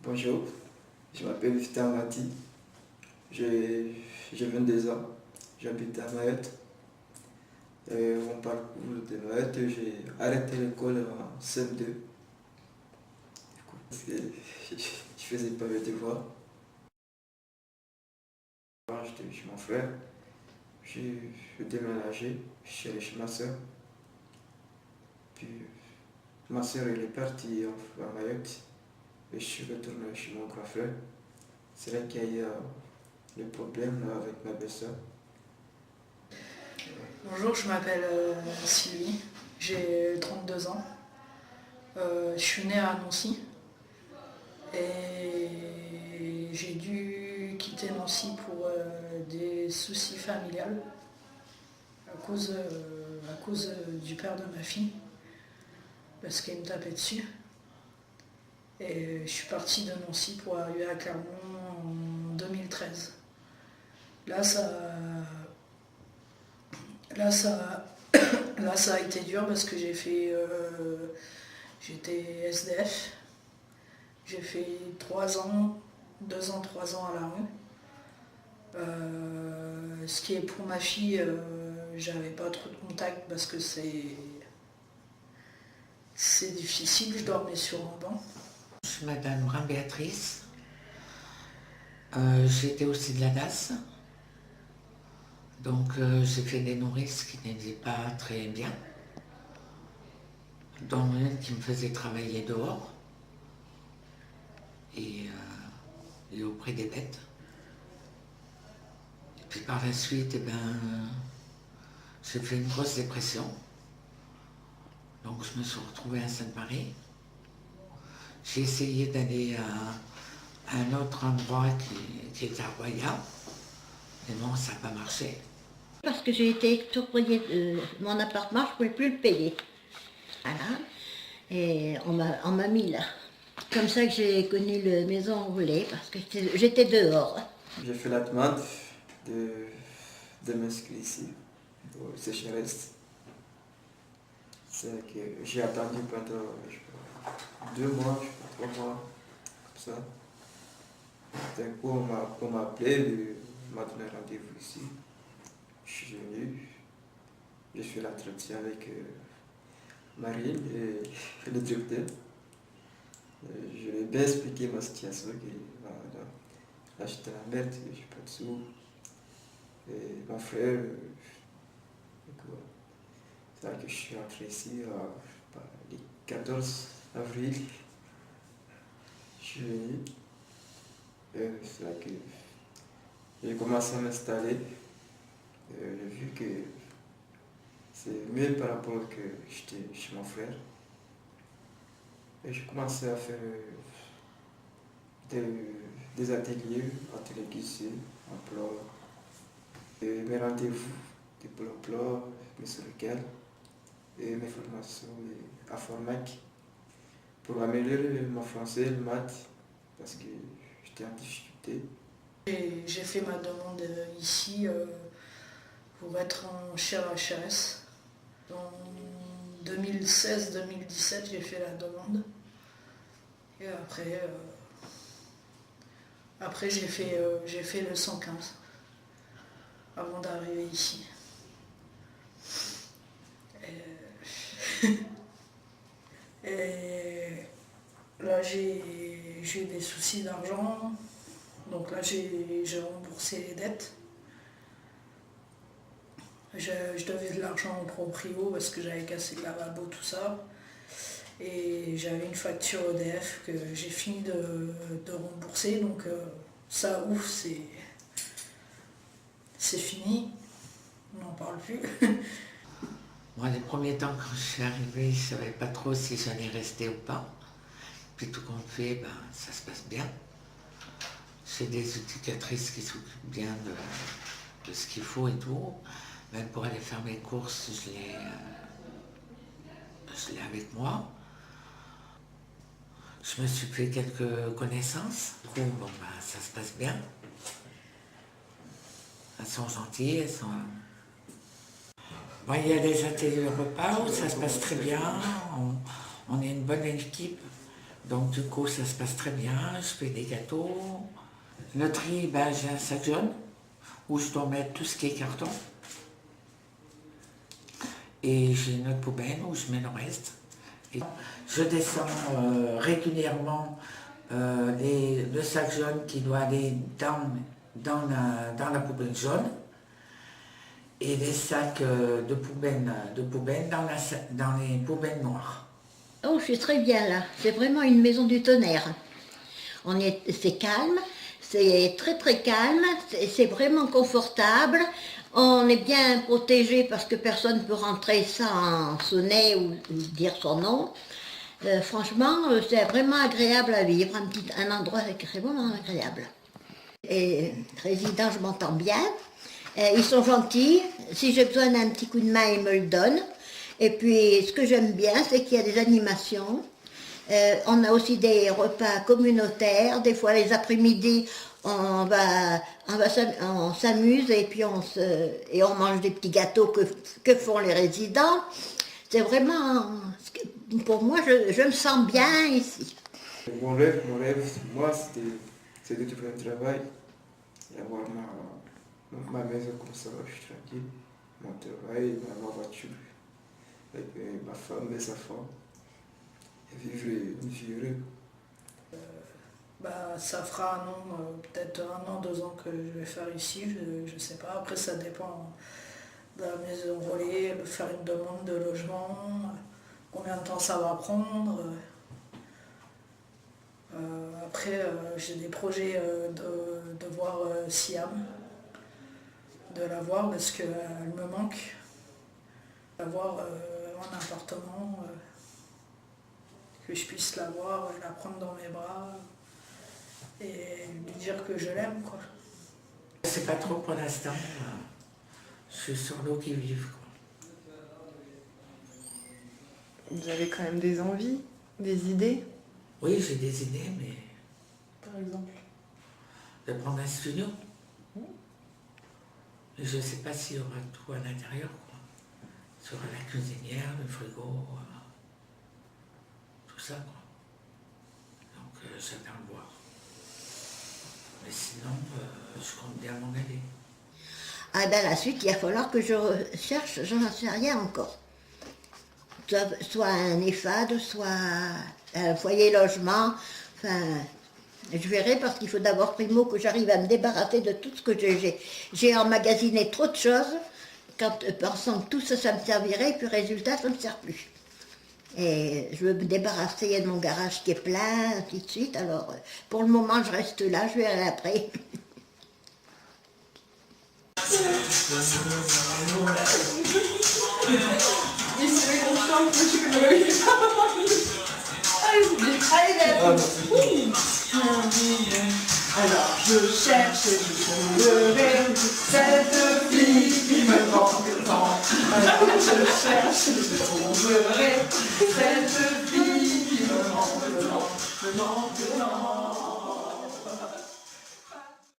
Bonjour, je m'appelle Victor Mati, j'ai 22 ans, j'habite à Mayotte. Mon parcours de Mayotte, j'ai arrêté l'école en CM2. Parce que je faisais pas mes devoirs. Quand j'étais chez mon frère, j'ai déménagé, je suis allé chez ma soeur. Puis ma soeur elle est partie à Mayotte et je suis retourné chez mon grand frère. C'est là qu'il y a eu le problème avec ma belle-sœur. Bonjour, je m'appelle Sylvie, j'ai 32 ans. Je suis née à Nancy et j'ai dû quitter Nancy pour des soucis familiales à cause du père de ma fille parce qu'il me tapait dessus. Et je suis partie de Nancy pour arriver à Clermont en 2013. Là, Là, ça, là, ça a été dur parce que j'étais SDF. J'ai fait 3 ans, 2 ans, 3 ans à la rue. Ce qui est pour ma fille, j'avais pas trop de contact parce que c'est difficile, je dormais sur un banc. Je suis Madame Brun-Béatrice. J'étais aussi de la DAS. Donc j'ai fait des nourrices qui n'étaient pas très bien. Dont une qui me faisait travailler dehors et auprès des bêtes. Et puis par la suite, j'ai fait une grosse dépression. Donc je me suis retrouvée à Sainte-Marie. J'ai essayé d'aller à un autre endroit qui était à Roya. Mais non, ça n'a pas marché. Parce que j'ai été expropriée de mon appartement, je ne pouvais plus le payer. Voilà. Et on m'a mis là. Comme ça que j'ai connu le maison enroulée, parce que j'étais dehors. J'ai fait la demande de m'inscrire ici, au sécheresse. C'est que j'ai attendu pendant 2 mois, 3 mois, comme ça. D'un coup, on m'a appelé, on m'a donné rendez-vous ici. Je suis venu, j'ai fait l'entretien avec Marine et le directeur. Je lui ai bien expliqué ma situation, que voilà, là j'étais dans la merde, je n'ai pas de sous. Et mon frère, c'est vrai que je suis rentré ici le 14 avril. Je suis venu. C'est là que j'ai commencé à m'installer. J'ai vu que c'est mieux par rapport à que j'étais chez mon frère. Et j'ai commencé à faire des ateliers guichets, emploi, mes rendez-vous de Pôle emploi, mes surrécales et mes formations informatiques pour améliorer mon français et le maths parce que j'étais en difficulté. J'ai fait ma demande ici pour être en chaire HRS. En 2016-2017, j'ai fait la demande. Et après j'ai fait le 115 avant d'arriver ici. Et là j'ai eu des soucis d'argent. Donc là j'ai remboursé les dettes. Je devais de l'argent au proprio parce que j'avais cassé le lavabo, tout ça. Et j'avais une facture EDF que j'ai fini de rembourser. Donc ça, ouf, c'est fini. On n'en parle plus. Moi, les premiers temps, quand je suis arrivée, je ne savais pas trop si j'allais rester ou pas. Puis tout compte fait, ça se passe bien. J'ai des éducatrices qui s'occupent bien de ce qu'il faut et tout. Même pour aller faire mes courses, je l'ai avec moi. Je me suis fait quelques connaissances. Du coup, ça se passe bien. Elles sont gentilles, elles sont... Bon, il y a des ateliers repas où ça se passe très bien. On est une bonne équipe. Donc du coup, ça se passe très bien, je fais des gâteaux. Le tri, ben, j'ai un sac jaune où je dois mettre tout ce qui est carton. Et j'ai une autre poubelle où je mets le reste. Et je descends régulièrement le sac jaune qui doit aller dans la poubelle jaune et les sacs de poubelle dans les poubelles noires. Oh, je suis très bien là. C'est vraiment une maison du tonnerre. C'est calme, c'est très très calme, c'est vraiment confortable. On est bien protégé parce que personne ne peut rentrer sans sonner ou dire son nom. Franchement, c'est vraiment agréable à vivre, un endroit vraiment agréable. Et résident, je m'entends bien. Ils sont gentils. Si j'ai besoin d'un petit coup de main, ils me le donnent. Et puis, ce que j'aime bien, c'est qu'il y a des animations. On a aussi des repas communautaires. Des fois, les après-midi, on s'amuse et puis on mange des petits gâteaux que font les résidents. C'est vraiment, pour moi, je me sens bien ici. Mon rêve, moi, c'était de trouver un travail et avoir ma maison comme ça, je suis tranquille, mon travail, ma voiture, et puis ma femme, mes enfants, et vivre une vie heureuse. Ça fera un an, peut-être 1 an, 2 ans que je vais faire ici, je ne sais pas. Après, ça dépend de la maison relais, de faire une demande de logement, combien de temps ça va prendre. Après, j'ai des projets de voir Siam, de la voir parce qu'elle me manque. Avoir un appartement, que je puisse la voir, la prendre dans mes bras et lui dire que je l'aime, quoi. C'est pas trop pour l'instant. Je suis sur l'eau qui vive, quoi. Vous avez quand même des envies, des idées? Oui, j'ai des idées, mais Par exemple? de prendre un studio. Mais je ne sais pas s'il y aura tout à l'intérieur, quoi. Il y aura la cuisinière, le frigo, tout ça, quoi. Donc j'attends de voir. Mais sinon, je compte bien m'en aller. Ah ben la suite, il va falloir que je cherche, j'en sais rien encore. Soit un EHPAD, soit un foyer logement, enfin, je verrai parce qu'il faut d'abord primo que j'arrive à me débarrasser de tout ce que j'ai. J'ai emmagasiné trop de choses, pensant que tout ça, ça me servirait, et puis résultat, ça ne me sert plus. Et je veux me débarrasser de mon garage qui est plein, ainsi de suite. Alors, pour le moment, je reste là, je verrai après. Alors je cherche et je trouverai cette fille qui me manque tant. Alors je cherche et je trouverai cette fille qui me manque tant.